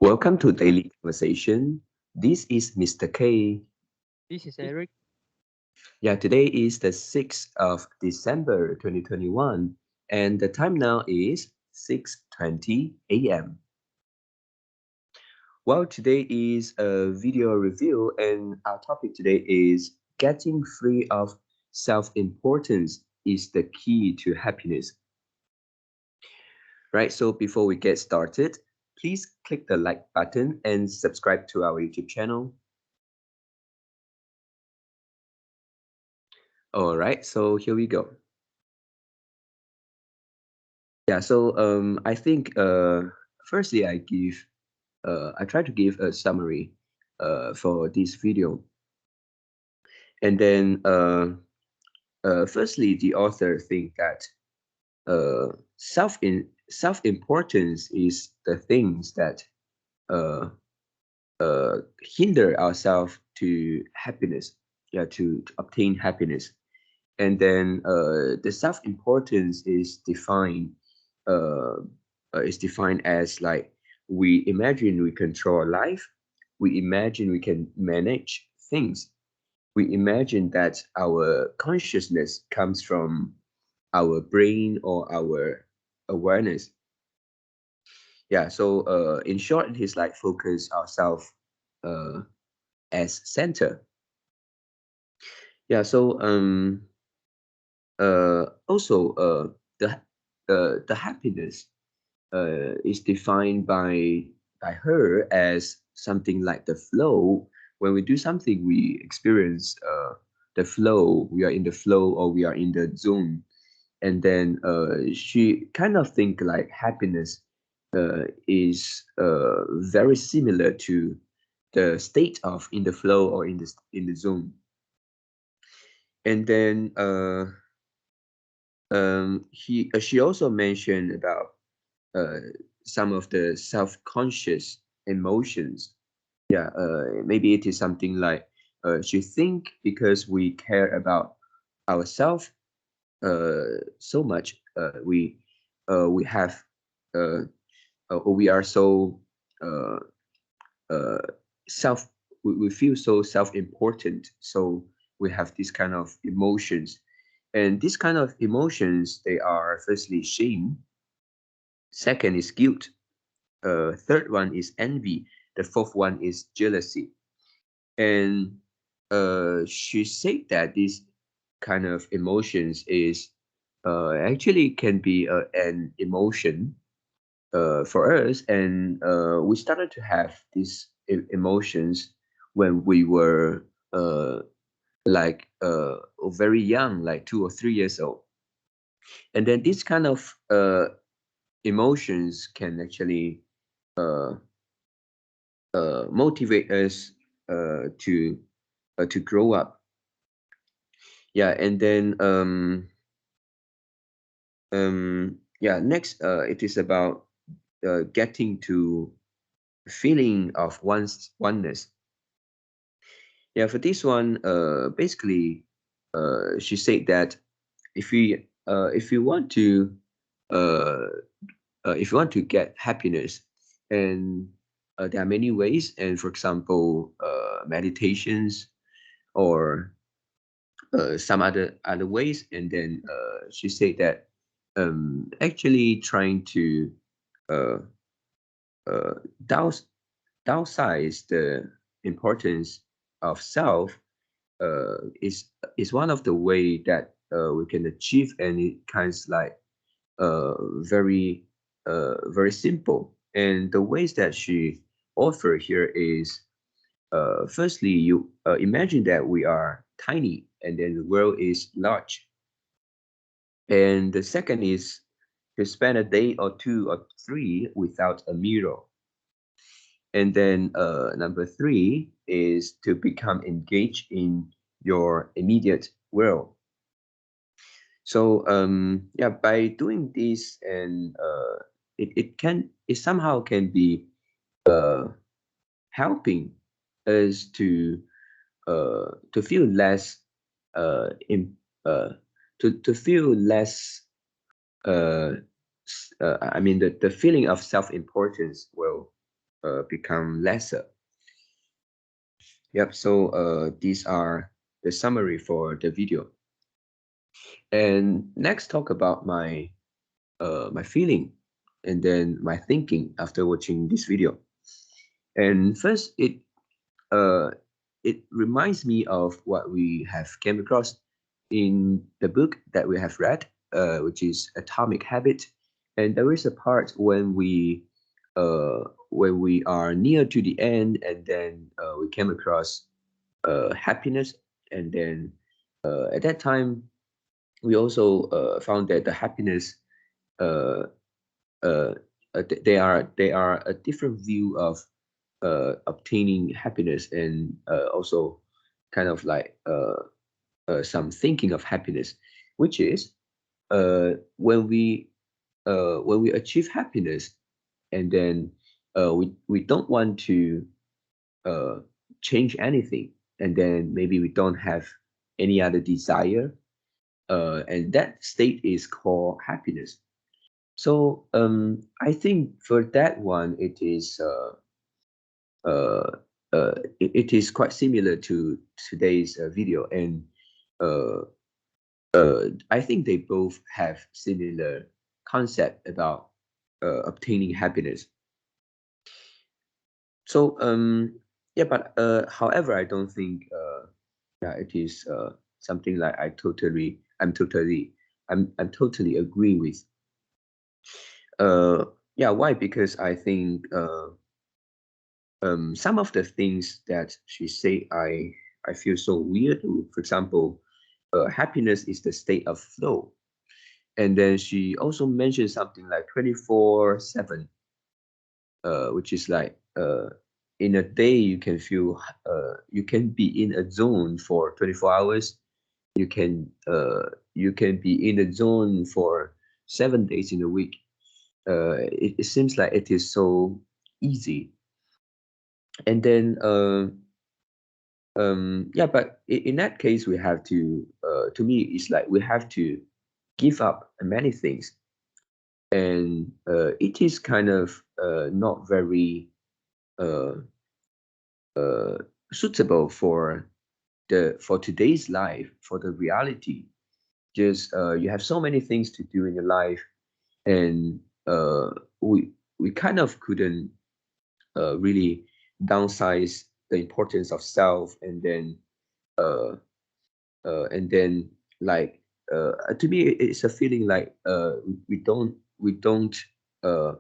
Welcome to Daily Conversation. This is Mr. K. This is Eric. Yeah, today is the 6th of December 2021, and the time now is 6:20 a.m. Well, today is a video review, and our topic today is getting free of self-importance is the key to happiness. Right, so before we get started, please click the like button and subscribe to our YouTube channel. All right, so here we go. Yeah, so I think firstly I try to give a summary for this video, and then firstly the author think that self importance is the things that uh, hinder ourselves to happiness, yeah, to obtain happiness, and then the self importance uh, is defined as like we imagine we control life, we imagine we can manage things, we imagine that our consciousness comes from our brain or our awareness. Yeah, so in short, it is like focus ourselves uh, as center. Yeah, so also the happiness is defined by her as something like the flow. When we do something, we experience the flow. We are in the flow, or we are in the zone. And then she kind of think like happiness is very similar to the state of in the flow or in the zone. And then she also mentioned about uh, some of the self-conscious emotions. Yeah, maybe it is something like she think because we care about ourselves so much, we have or we are so uh, uh, self. We feel so self-important, so we have this kind of emotions, and these kind of emotions they are firstly shame, second is guilt, third one is envy, the fourth one is jealousy. And she said that this kind of emotions is actually can be an emotion for us, and we started to have these emotions when we were like very young, like 2 or 3 years old. And then this kind of emotions can actually uh, motivate us to grow up. Yeah, and then yeah, next it is about getting to feeling of one's oneness. Yeah, for this one, basically, she said that if you want to uh, if you want to get happiness, and there are many ways, and for example, meditations or some other ways. And then she said that actually trying to uh, uh, dows downsize the importance of self is one of the way that we can achieve any kinds like uh, very very simple. And the ways that she offer here is firstly, you imagine that we are tiny and then the world is large. And the second is to spend a day or two or three without a mirror. And then number three is to become engaged in your immediate world. So yeah, by doing this, and it somehow can be uh, helping us to feel less in to feel less I mean the feeling of self-importance will become lesser. Yep. So these are the summary for the video. And next, talk about my feeling and then my thinking after watching this video. And first, uh, it reminds me of what we have came across in the book that we have read, which is Atomic Habit. And there is a part when we are near to the end, and then we came across happiness, and then at that time we also found that the happiness uh, uh, they are a different view of obtaining happiness, and also kind of like some thinking of happiness, which is when we achieve happiness, and then we don't want to uh, change anything, and then maybe we don't have any other desire, and that state is called happiness. So I think for that one, uh, it is quite similar to today's video, and uh, I think they both have similar concept about obtaining happiness. So yeah, but however, I don't think yeah, it is something like I'm totally agree with. Yeah, why? Because I think some of the things that she say I feel so weird. For example, happiness is the state of flow, and then she also mentioned something like 24/7, which is like in a day you can feel you can be in a zone for 24 hours. You can be in a zone for 7 days in a week. It seems like it is so easy, and then yeah, but in that case we have to me it's like we have to give up many things, and it is kind of not very uh, uh, suitable for today's life, for the reality. Just you have so many things to do in your life, and uh, we we kind of couldn't really downsize the importance of self, uh, and then like to me it's a feeling like we don't uh,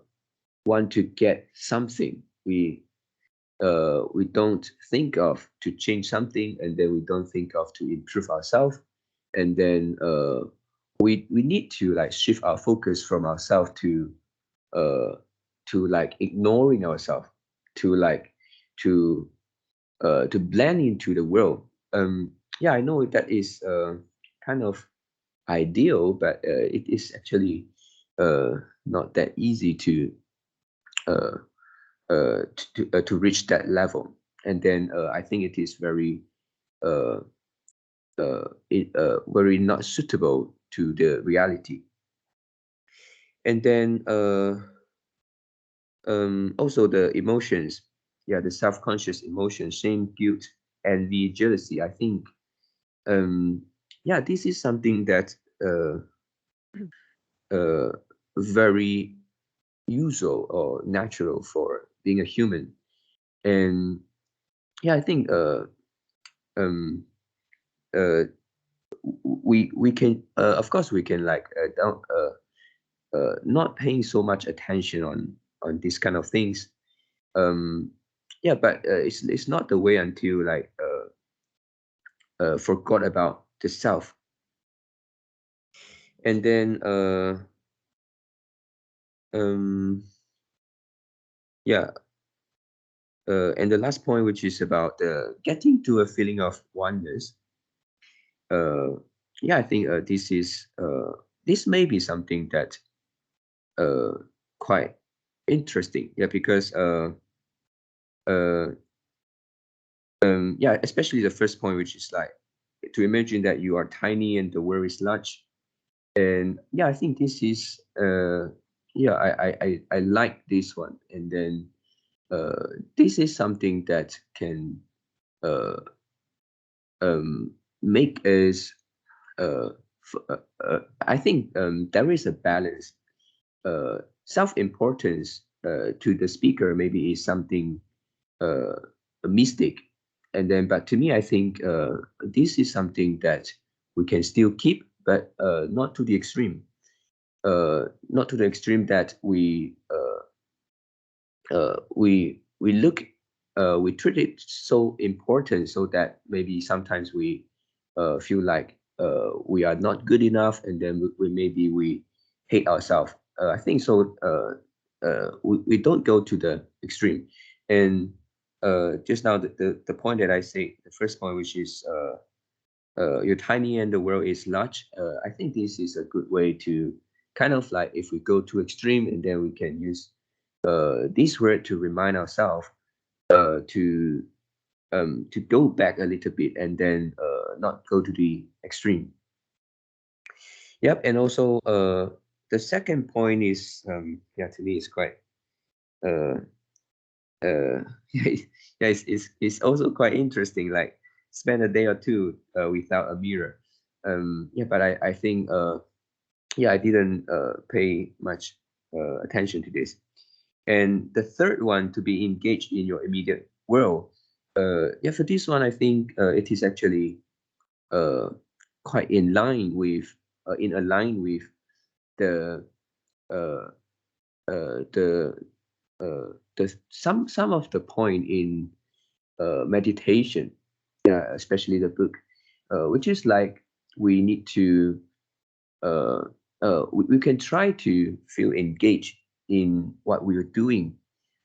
want to get something. We don't think of to change something, and then we don't think of to improve ourselves, and then we need to like shift our focus from ourselves uh to like ignoring ourselves, to like to blend into the world. Yeah, I know that is kind of ideal, but it is actually not that easy uh, to reach that level. And then I think it is uh, very not suitable to the reality. And then also the emotions, yeah, the self-conscious emotions, shame, guilt, envy, jealousy. I think yeah, this is something that uh, very usual or natural for being a human. And yeah, I think um, uh, we can of course we can like down, not paying so much attention on these kind of things. Um, yeah, but it's not the way until like forgot about the self, and then um, yeah, and the last point, which is about getting to a feeling of oneness. Uh, yeah, I think this may be something that uh, quite interesting. Yeah, because uh, yeah, especially the first point, which is like to imagine that you are tiny and the world is large. And yeah, I think this is yeah, I like this one. And then this is something that can uh, make us. I think there is a balance. Self-importance to the speaker maybe is something a mistake, and then but to me, I think this is something that we can still keep, but not to the extreme. Not to the extreme that we treat it so important so that maybe sometimes we feel like we are not good enough, and then we hate ourselves. I think so. We don't go to the extreme. And just now the point that I say, the first point, which is you're tiny and the world is large. I think this is a good way to kind of like, if we go too extreme, and then we can use this word to remind ourselves uh, to to go back a little bit, and then not go to the extreme. Yep. And also the second point is yeah, to me it's quite uh, yeah, it's also quite interesting. Like, spend a day or two without a mirror. Yeah, but I think yeah, I didn't pay much attention to this. And the third one, to be engaged in your immediate world. Yeah, for this one, I think it is actually uh, quite in align with the uh, the some of the point in meditation, yeah, especially the book, which is like we need to uh, we can try to feel engaged in what we are doing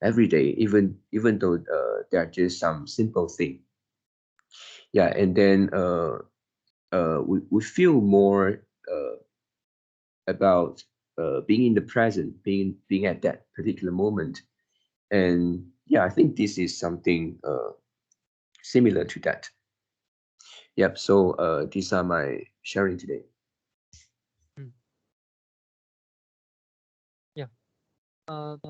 every day, even though there are just some simple thing. Yeah, and then we feel more about being in the present, being at that particular moment. And yeah, I think this is something similar to that. Yep. So these are my sharing today. Mm. Yeah.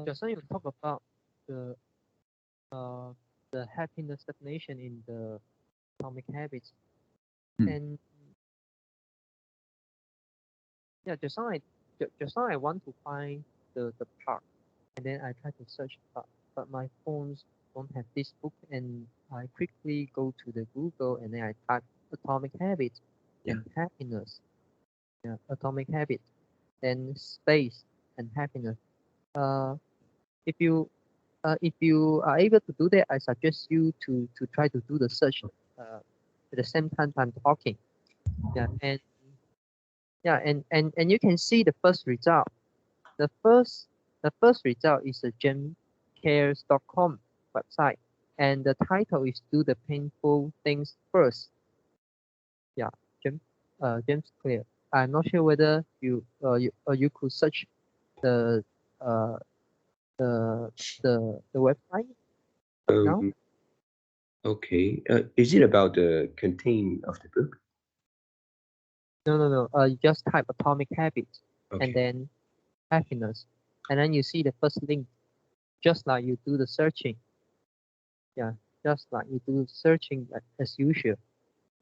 Just now you talk about the uh the happiness definition in the Atomic Habits, Hmm. and yeah, just now I want to find the part, and then I try to search part, but my phones don't have this book, and I quickly go to the Google, and then I type Atomic Habits Yeah. and happiness. Yeah, Atomic Habits, then space and happiness. Uh, if you are able to do that, I suggest you to try to do the search at the same time I'm talking. Yeah, and yeah, and you can see the first result. The first the first result is a gemcares.com website, and the title is "Do the Painful Things First." Yeah, James James Clear. I'm not sure whether you could search the uh the the website now. Um, okay. Is it about the content of the book? No. You just type Atomic Habits and Okay. then happiness, and then you see the first link, just like you do the searching. Yeah, just like you do searching as usual.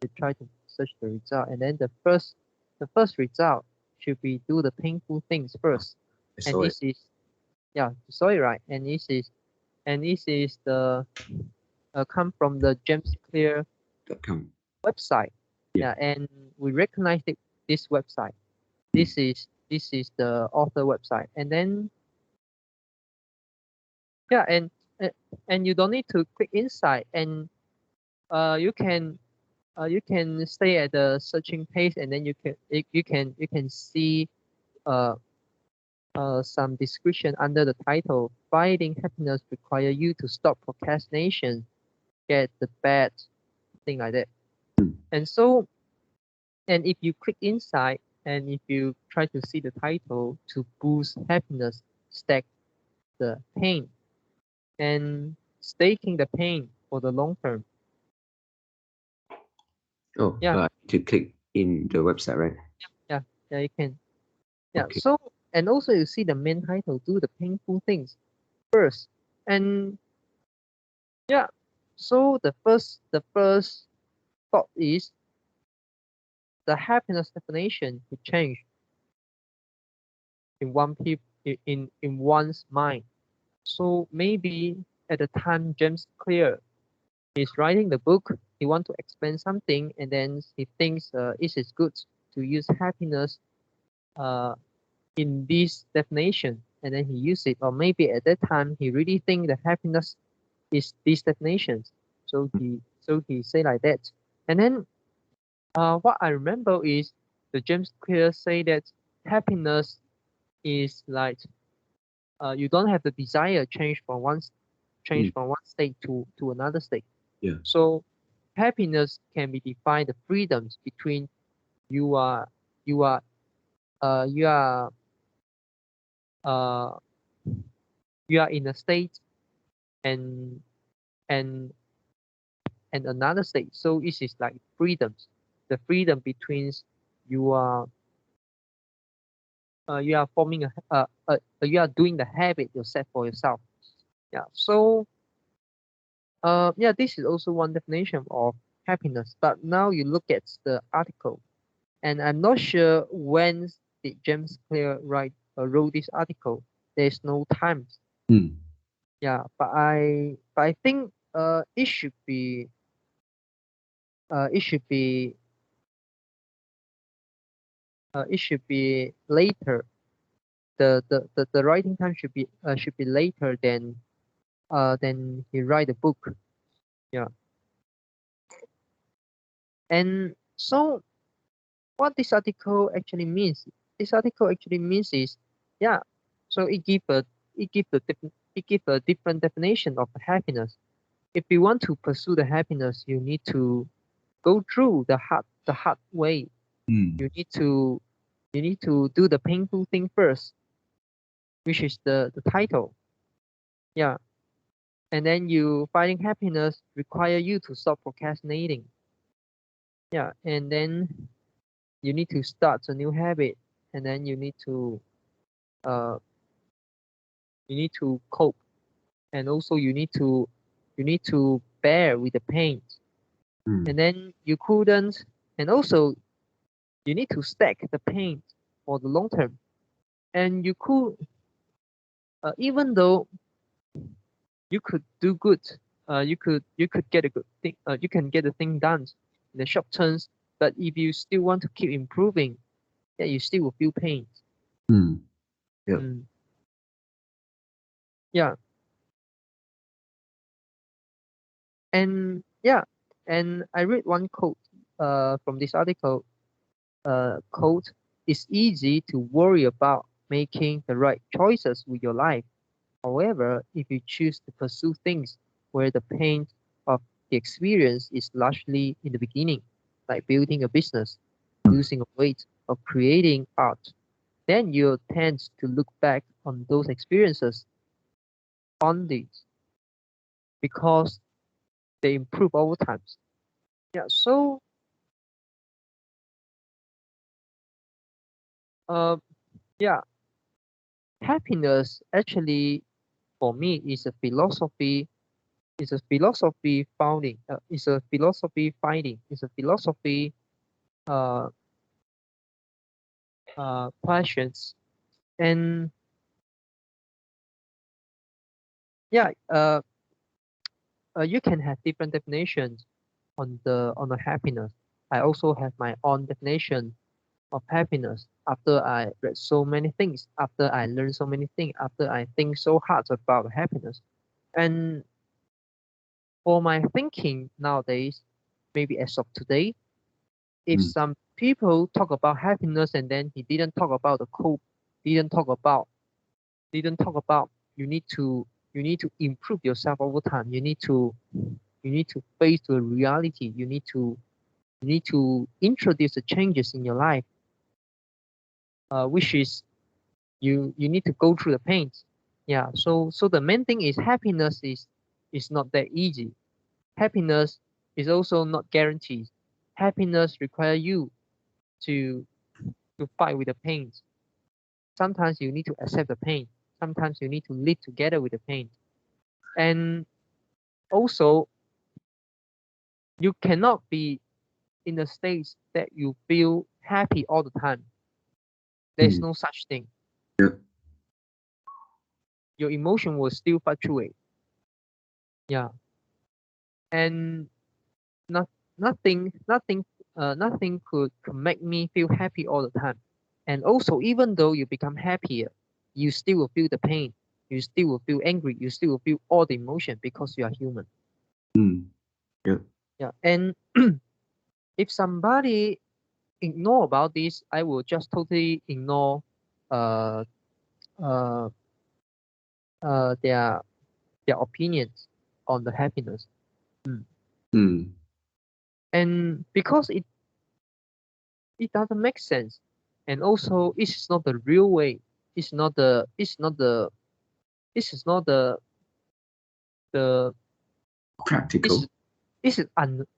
You try to search the result, and then the first result should be do the painful things first. I And saw it. this is, yeah, sorry, right? And this is the come from the James Clear .com. website. Yeah. Yeah, and we recognize this website. Hmm. This is the author website, and then yeah, and and you don't need to click inside, and you can you can stay at the searching page, and then you can see uh, some description under the title. Finding happiness require you to stop procrastination, get the bad thing like that. Hmm. And so, and if you click inside, and if you try to see the title, to boost happiness, stack the pain, and staking the pain for the long term. Oh, Yeah, to click in the website, right? yeah, yeah, you can. Yeah, Okay. so, and also you see the main title, do the painful things first. And Yeah. So the first thought is the happiness definition could change in in one's mind. So maybe at the time James Clear is writing the book, he want to explain something, and then he thinks it is good to use happiness uh, in this definition, and then he use it. Or maybe at that time he really think that happiness is these definitions, so he say like that. And then what I remember is the James Clear say that happiness is like you don't have the desire change Mm. from one state to another state. Yeah. So happiness can be defined the freedoms between you are you are you are uh you are in a state and and and another state. So it is like freedoms. The freedom between you are you are forming you are doing the habit you set for yourself. Yeah. So yeah, this is also one definition of happiness. But now you look at the article, and I'm not sure when did James Clear wrote this article. There's no time. Mm. Yeah, but I think it should be it should be later. The writing time should be later than he write the book. Yeah, and so what this article actually means is, yeah, so it give a different definition of happiness. If you want to pursue the happiness, you need to go through the hard way. Mm. You need to do the painful thing first, which is the title. Yeah. And then you finding happiness require you to stop procrastinating. Yeah. And then you need to start a new habit, and then uh you need to cope, and also you need to bear with the pain. Mm. And then you couldn't, and also you need to stack the pain for the long term. And you could, even though you could do good, you could get a good thing, you can get the thing done in the short terms. But if you still want to keep improving, yeah, you still will feel pain. Mm. Yeah. Mm, yeah, and yeah, and I read one quote from this article. Quote: "It's easy to worry about making the right choices with your life. However, if you choose to pursue things where the pain of the experience is largely in the beginning, like building a business, Mm. losing weight, or creating art, then you'll tend to look back on those experiences fondly because they improve over time." Yeah, so uh, yeah, happiness actually for me is a philosophy. Is a philosophy founding. Is a philosophy finding. Is a philosophy uh, questions. And yeah, you can have different definitions on the happiness. I also have my own definition of happiness after I read so many things, after I learned so many things, after I think so hard about happiness. And for my thinking nowadays, maybe as of today, if Mm. some people talk about happiness and then he didn't talk about the cope, didn't talk about didn't talk about you need to improve yourself over time. You need to face the reality. You need to introduce the changes in your life, which is you need to go through the pain. Yeah. So the main thing is happiness is not that easy. Happiness is also not guaranteed. Happiness require you to to fight with the pain. Sometimes you need to accept the pain. Sometimes you need to live together with the pain. And Also, you cannot be in a state that you feel happy all the time. There's Mm. no such thing. Yeah. Your emotion will still fluctuate. Yeah, and not nothing could make me feel happy all the time. And also, even though you become happier, you still will feel the pain. You still will feel angry. You still will feel all the emotion because you are human. Mm. Yeah. Yeah, and if somebody ignore about this, I will just totally ignore uh uh their opinions on the happiness. Mm. Mm. And because it doesn't make sense, and also it's not the real way. This is not the this Practical. is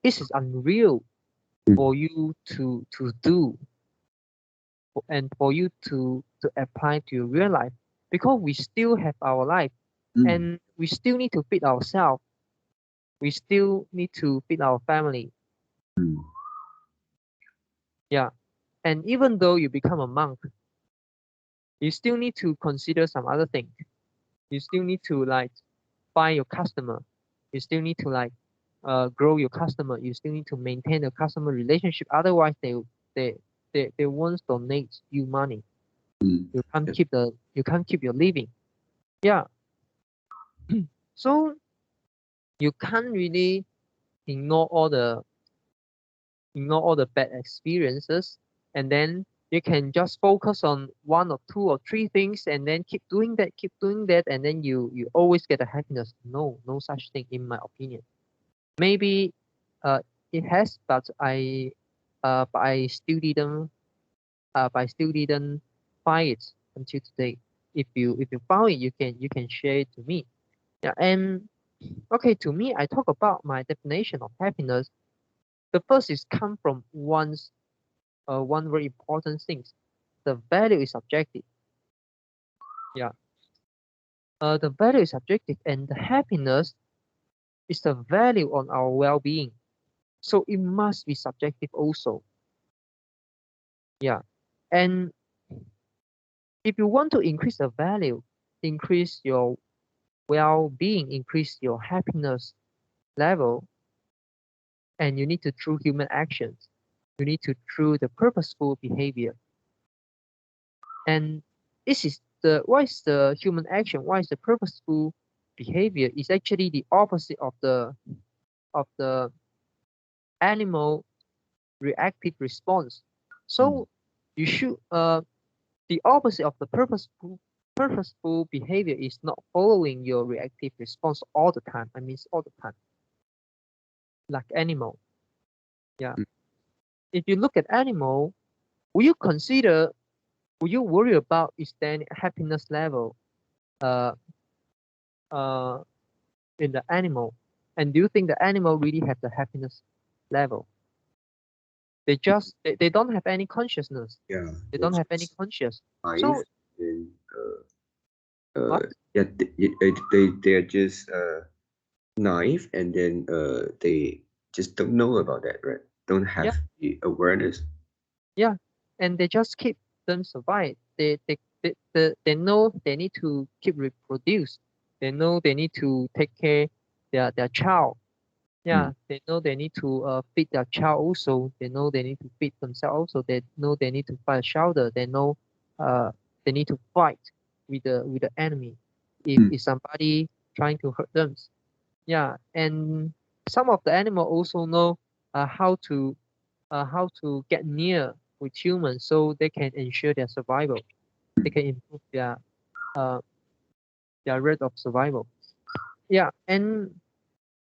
this is unreal Mm. for you to do, and for you to apply to your real life, because we still have our life, Mm. and we still need to feed ourselves. We still need to feed our family. Mm. Yeah, and even though you become a monk, you still need to consider some other things. You still need to like find your customer. You still need to like grow your customer. You still need to maintain a customer relationship. Otherwise, they they won't donate you money. Mm. Yeah. You can't keep your living. Yeah. So you can't really ignore all the ignore all the bad experiences, and then you can just focus on one or two or three things, and then keep doing that, and then you always get a happiness. No, no such thing in my opinion. Maybe uh it has, but I still didn't find it until today. If you found it, you can share it to me. Yeah, and okay, to me, I talk about my definition of happiness. The first is come from one very important thing. The value is subjective. Yeah. The value is subjective, and the happiness is the value on our well-being. So it must be subjective also. Yeah. And if you want to increase the value, increase your well-being, increase your happiness level, and you need to through human actions. You need to through the purposeful behavior. And this is the what is the human action? What is the purposeful behavior? Is actually the opposite of the animal reactive response. Mm. So you should the opposite of the purposeful behavior is not following your reactive response all the time. I mean all the time, like animal. Yeah. Mm. If you look at animal, will you consider will you worry about is there any happiness level uh uh in the animal? And do you think the animal really have the happiness level? They don't have any consciousness. Yeah. They They're don't have any just conscious. life So and what? yeah, they're just naive, and then they just don't know about that, right? Don't Yeah, have the awareness. yeah. And they just keep them survive. They know they need to keep reproduce. They know they need to take care their child. Mm. Yeah, they know they need to feed their child also. They know they need to feed themselves also. They know they need to find shelter. They know uh they need to fight with the enemy Mm. if somebody trying to hurt them. Yeah, and some of the animal also know how to get near with humans so they can ensure their survival. They can improve uh their rate of survival. Yeah, and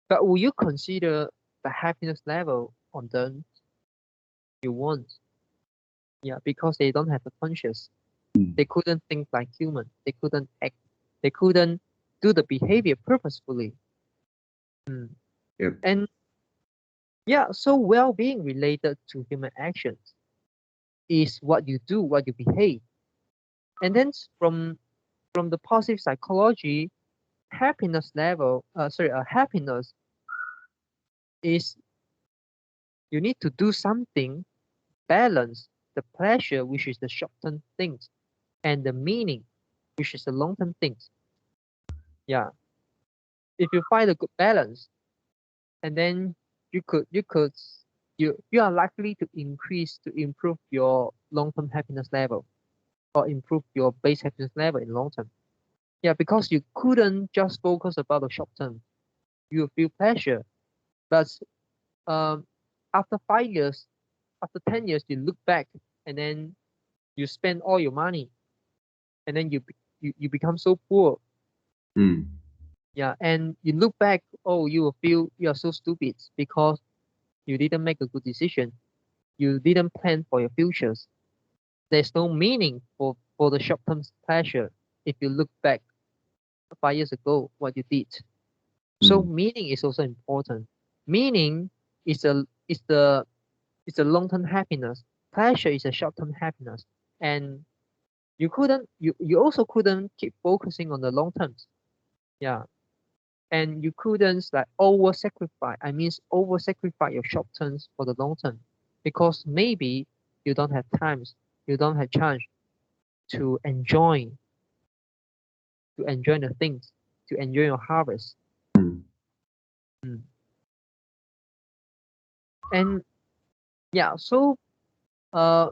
but will you consider the happiness level on them you want? Yeah, because they don't have a conscious. Mm. They couldn't think like human. They couldn't act. They couldn't do the behavior purposefully. Mm. Yep. And yeah, so well-being related to human actions is what you do, what you behave. And then from the positive psychology, happiness level, happiness is you need to do something balance the pleasure, which is the short-term things, and the meaning, which is the long-term things. Yeah. If you find a good balance, and then you could you are likely to improve your long-term happiness level or improve your base happiness level in long term. Yeah, because you couldn't just focus about the short term. You feel pleasure, but um, after 5 years, after 10 years, you look back and then you spend all your money, and then you become so poor. Mm. Yeah, and you look back, oh, you will feel you are so stupid because you didn't make a good decision. You didn't plan for your futures. There's no meaning for the short term pleasure if you look back 5 years ago what you did. So Mm. meaning is also important. Meaning is a long term happiness. Pleasure is a short term happiness. And you also couldn't keep focusing on the long terms. Yeah. And you couldn't like over sacrifice. I mean over sacrifice your short terms for the long term. Because maybe you don't have times, you don't have chance to enjoy the things, to enjoy your harvest. Mm. Mm. And yeah, so uh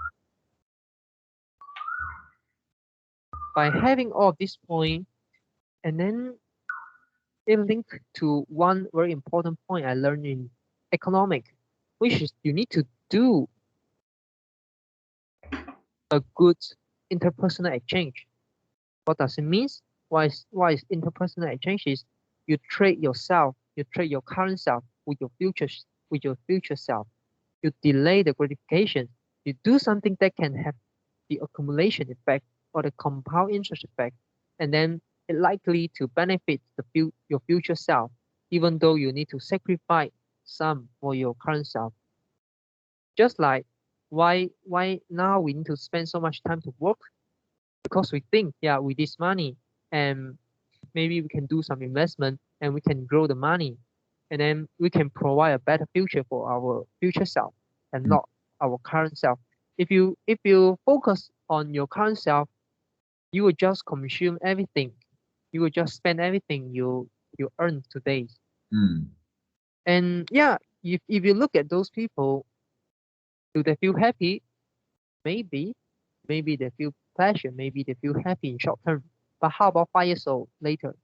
by having all of this point, and then it linked to one very important point I learned in economic, which is you need to do a good interpersonal exchange. What does it mean? Why is interpersonal exchange is you trade yourself, you trade your current self with your future self. You delay the gratification. You do something that can have the accumulation effect or the compound interest effect, and then it likely to benefit your future self, even though you need to sacrifice some for your current self. Just like why now we need to spend so much time to work because we think, yeah, with this money and maybe we can do some investment and we can grow the money, and then we can provide a better future for our future self and Mm. not our current self. If you focus on your current self, you will just consume everything. You will just spend everything you earn today. Mm. And yeah, if you look at those people, do they feel happy? Maybe. Maybe they feel pleasure. Maybe they feel happy in short term. But how about 5 years old later?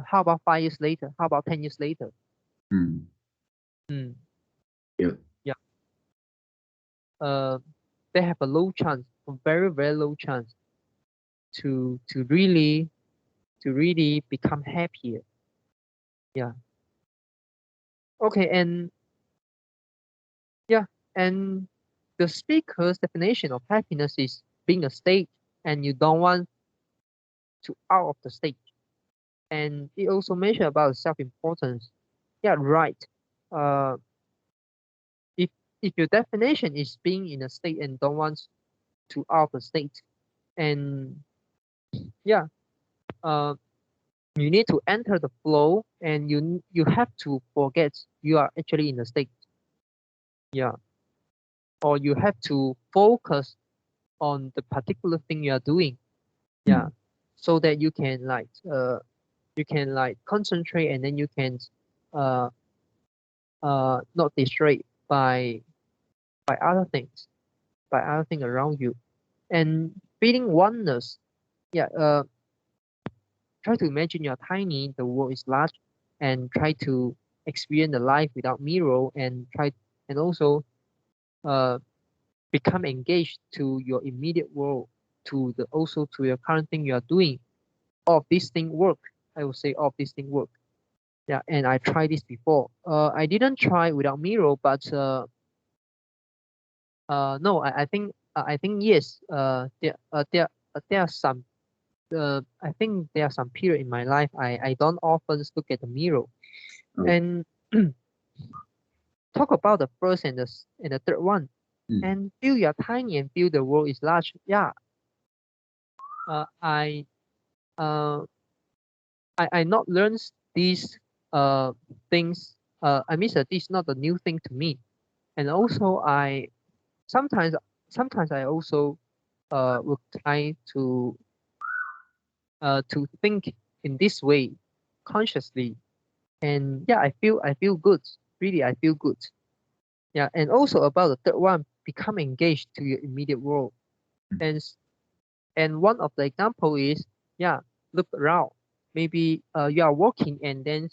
How about 5 years later? How about 10 years later? Mm. Hmm. Yeah. Yeah. Uh, they have a low chance, a very very low chance to really become happier. Yeah. Okay. And yeah. And the speaker's definition of happiness is being a state, and you don't want to out of the state. And it also mentioned about self-importance. Yeah, right. Uh, if if your definition is being in a state and don't want to out of the state, and yeah, uh, you need to enter the flow, and you have to forget you are actually in a state. Yeah, or you have to focus on the particular thing you are doing. Yeah, Mm. so that you can like concentrate, and then you can uh not distracted by other things, by other things around you. And feeling oneness, yeah, try to imagine you're tiny, the world is large, and try to experience the life without mirror, and also uh become engaged to your immediate world, to your current thing you are doing. All of these things work. I would say all of these things work. Yeah, and I tried this before. I didn't try without mirror, but no, I think yes. There are some. I think there are some period in my life I don't often look at the mirror. Oh. And talk about the first and the third one, Mm. and feel you're tiny and feel the world is large. Yeah, I uh I not learn these things. I mean, this is not a new thing to me. And also, I sometimes sometimes I also will try to think in this way consciously. And yeah, I feel good. Really, I feel good. Yeah, and also about the third one, become engaged to your immediate world. And and one of the example is, yeah, look around. Maybe you are walking, and then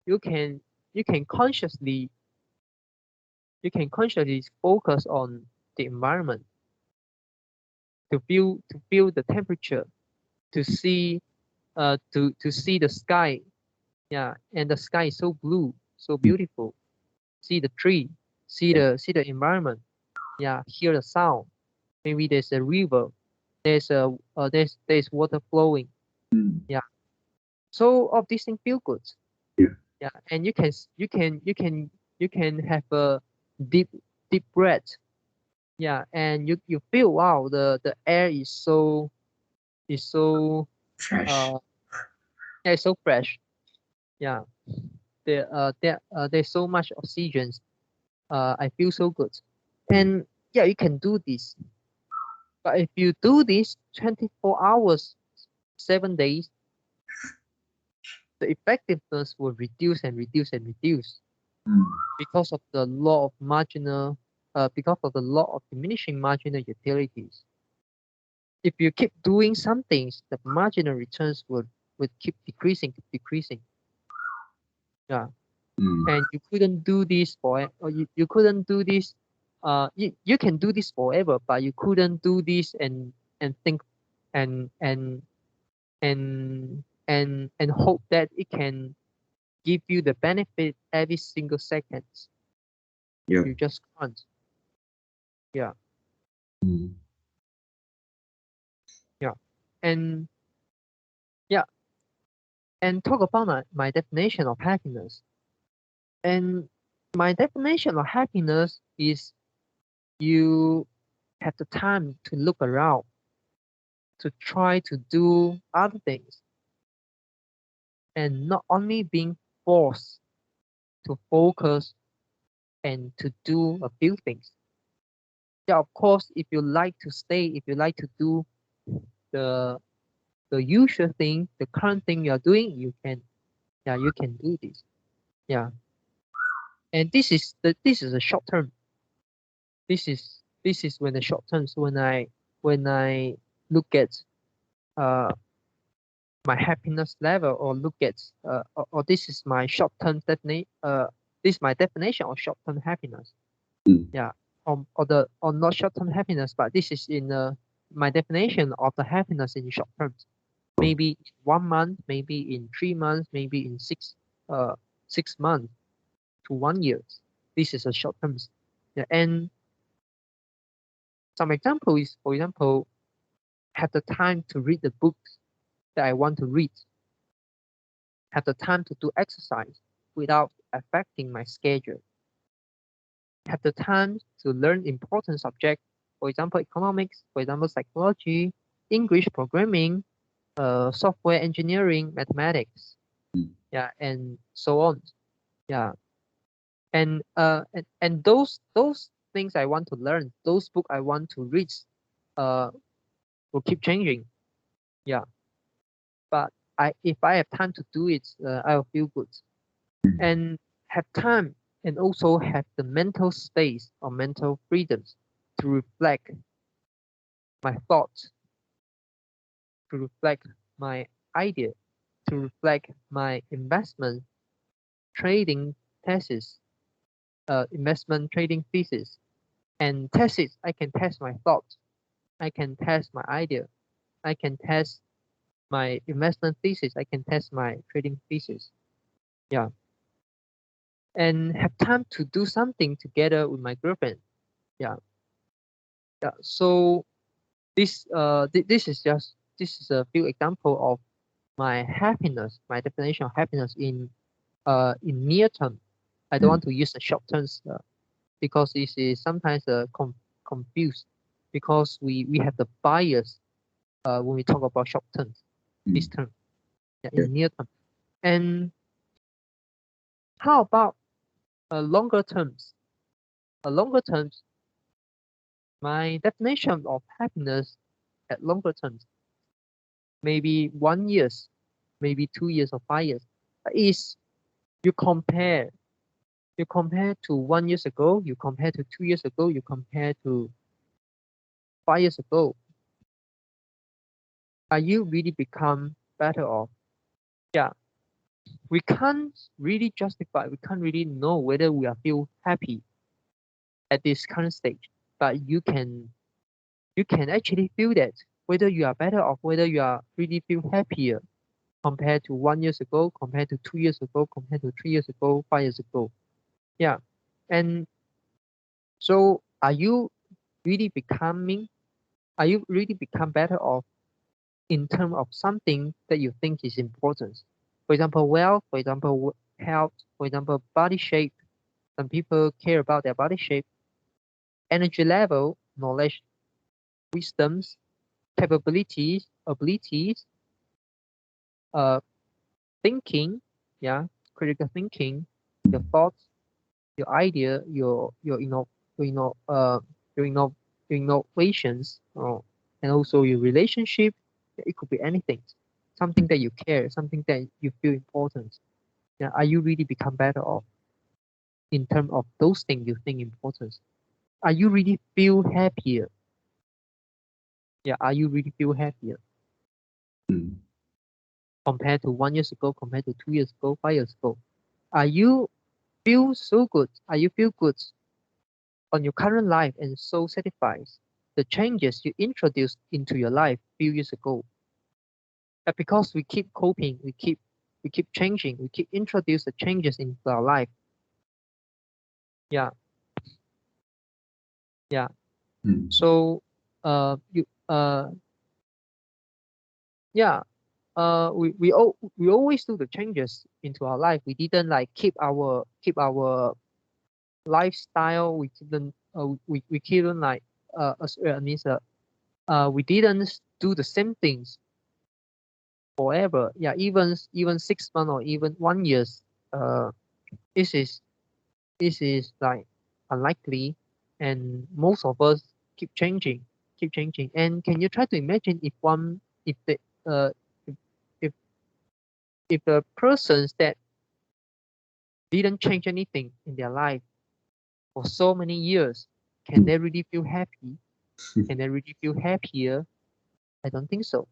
you can you can consciously focus on the environment, to feel the temperature, to see to see the sky. Yeah, and the sky is so blue, so beautiful. See the tree, see the environment. Yeah, hear the sound. Maybe there's a river, there's water flowing. Mm. Yeah, so all of these things feel good. Yeah. Yeah, and you can have a deep deep breath. Yeah, and you feel, wow, the air is so Fresh. uh yeah, it's so fresh. Yeah, there's so much oxygen. I feel so good. Mm. And yeah, you can do this. But if you do this 24 hours, 7 days, the effectiveness will reduce and reduce and reduce Mm. because of the law of diminishing marginal utilities. If you keep doing some things, the marginal returns would keep decreasing. Yeah, Mm. and you couldn't do this or you couldn't do this. You can do this forever, but you couldn't do this and think and and and hope that it can give you the benefit every single second. Yeah. You just can't. Yeah, Mm. yeah, and yeah, and talk about my definition of happiness. And my definition of happiness is you have the time to look around, to try to do other things, and not only being forced to focus and to do a few things. Yeah, of course, if you like to do the the usual thing, the current thing you are doing, you can do this. Yeah, and this is a short term. This is when the short terms when I look at uh my happiness level, or look at or this is my short term definition. This is my definition of short term happiness. Mm. Yeah, or not short term happiness, but this is in my definition of the happiness in short terms. Oh. Maybe in 1 month, maybe in 3 months, maybe in 6 months to 1 year. This is a short term. Yeah, and some example is, for example, have the time to read the books that I want to read, have the time to do exercise without affecting my schedule, have the time to learn important subjects, for example, economics, for example, psychology, English programming, software engineering, mathematics, Mm. yeah, and so on. Yeah, and those things I want to learn, those book I want to read, uh, will keep changing. Yeah, but if I have time to do it, I'll feel good. And have time, and also have the mental space or mental freedoms to reflect my thoughts, to reflect my idea, to reflect my investment trading thesis, investment trading thesis. And thesis, I can test my thoughts, I can test my idea, I can test my investment thesis, I can test my trading thesis. Yeah, and have time to do something together with my girlfriend. Yeah, yeah. So this is a few example of my happiness, my definition of happiness in near term. I don't Mm. want to use the short terms because this is sometimes confused, because we have the bias when we talk about short terms, this Mm. term. Yeah, Yeah. in near term. And how about longer terms? Longer terms, my definition of happiness at longer terms, maybe 1 years, maybe 2 years or 5 years, is you compare. You compare to 1 year ago, you compare to 2 years ago, you compare to 5 years ago. Are you really become better off? Yeah, we can't really justify, we can't really know whether we are feel happy at this current stage, but you can actually feel that whether you are better off, whether you are really feel happier compared to 1 year ago, compared to 2 years ago, compared to 3 years ago, 5 years ago. Yeah. And so are you really become better off in terms of something that you think is important? For example, wealth, for example, health, for example, body shape. Some people care about their body shape, energy level, knowledge, wisdoms, capabilities, abilities, uh, thinking, yeah, critical thinking, your thoughts, your idea, your your, inno, your innovations, and also your relationship. It could be anything, something that you care, something that you feel important. Yeah, are you really become better off in terms of those things you think important? Are you really feel happier? Yeah, are you really feel happier Mm. compared to 1 year ago, compared to 2 years ago, 5 years ago? Are you feel so good? Are you feel good on your current life and so satisfies the changes you introduced into your life few years ago? But because we keep coping, we keep changing, we keep introduce the changes into our life. Yeah, yeah. Mm. So you yeah, we always do the changes into our life. We didn't like keep our lifestyle. We didn't we couldn't like means we didn't do the same things forever. Yeah, even 6 months or even 1 years. Uh, this is this is like unlikely, and most of us keep changing, keep changing. And can you try to imagine if the uh if if, if the persons that didn't change anything in their life for so many years, can Mm. they really feel happy? Can they really feel happier? I don't think so.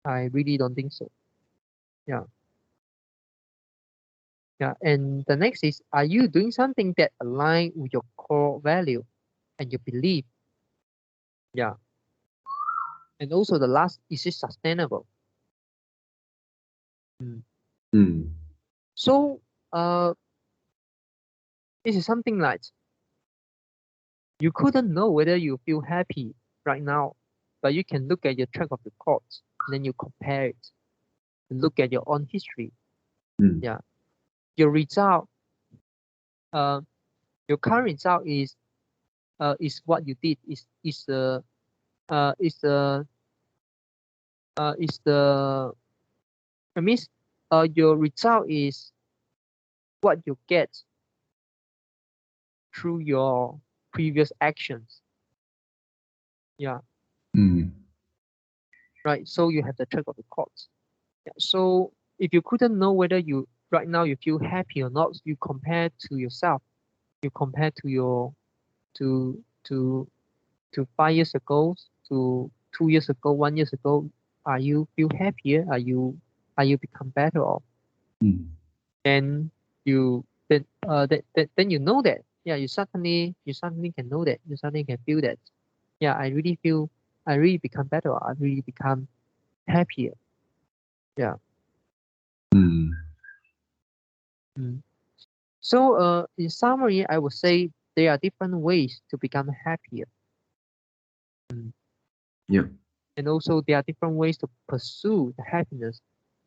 I really don't think so. Yeah. Yeah, and the next is, are you doing something that align with your core value and your belief? Yeah, and also the last, is it sustainable? Mm. Mm. So, this is something like you couldn't know whether you feel happy right now, but you can look at your track of records and then you compare it and look at your own history. Mm. Yeah, your result, uh, your current result is what you did is the is the I mean, your result is what you get through your previous actions. Yeah, Mm. right. So you have the track of the courts. Yeah. So if you couldn't know whether you right now you feel happy or not, you compare to yourself. You compare to your to to to 5 years ago, to 2 years ago, 1 year ago. Are you feel happier? Are you become better off? Mm. Then then you know that, yeah, you suddenly can know that, you suddenly can feel that, yeah, I really become better, I really become happier. Yeah. Mm. Mm. So in summary, I would say there are different ways to become happier. Mm. Yeah. And also there are different ways to pursue the happiness,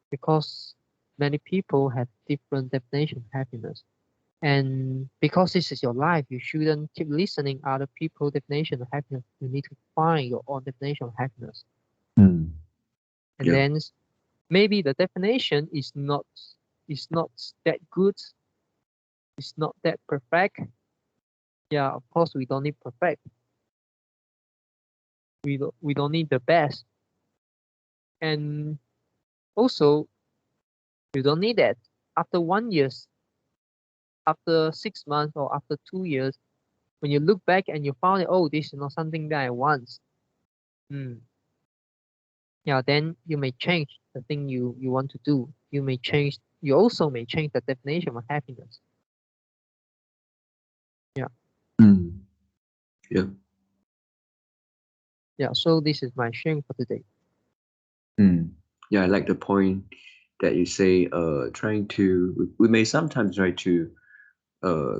because many people have different definition of happiness. And because this is your life, you shouldn't keep listening other people's definition of happiness. You need to find your own definition of happiness. Mm. And Yeah. then Maybe the definition is not that good, it's not that perfect. Yeah, of course we don't need perfect. We don't need the best. And also you don't need that. After 1 year, after 6 months, or after 2 years, when you look back and you found it, oh, this is not something that I want. Hmm. Yeah, then you may change the thing you want to do. You also may change the definition of happiness. Yeah. Mm. Yeah. Yeah, so this is my sharing for today. Mm. Yeah, I like the point that you say, trying to, we may sometimes try to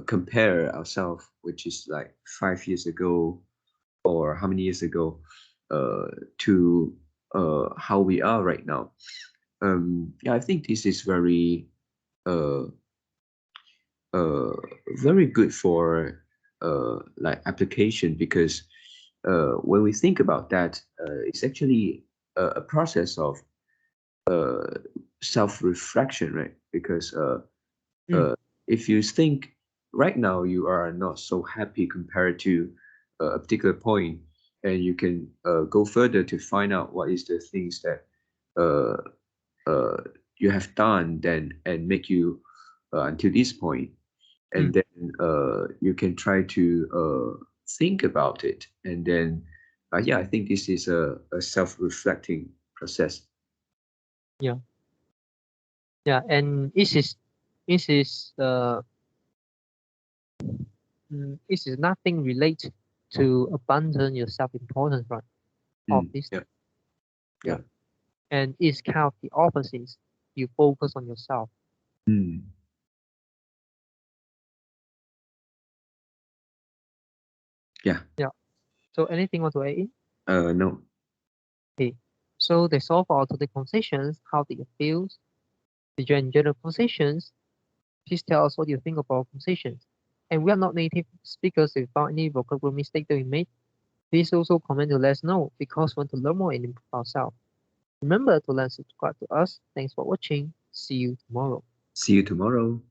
compare ourselves, which is like 5 years ago or how many years ago, uh, to how we are right now. Yeah, I think this is uh, uh, very good for like application, because when we think about that, it's actually a process of uh, self-reflection, right? Because Mm, uh, if you think right now you are not so happy compared to a particular point, and you can go further to find out what is the things that uh, uh, you have done then and make you until this point, and mm, then you can try to think about it, and then yeah, I think this is a self-reflecting process. yeah. Yeah, and this is nothing related to abandon your self-importance, right? Of Mm, this. yeah, Yeah. yeah. And it's kind of the opposite. You focus on yourself. Mm, yeah. Yeah. So anything want to add in? No. Okay. So that's all for our today conversations. How did you feel? Did you enjoy the conversations? Please tell us what you think about conversations. And we are not native speakers. If you found any vocabulary mistake that we made, please also comment to let us know, because we want to learn more and improve ourselves. Remember to like, subscribe to us. Thanks for watching. See you tomorrow. See you tomorrow.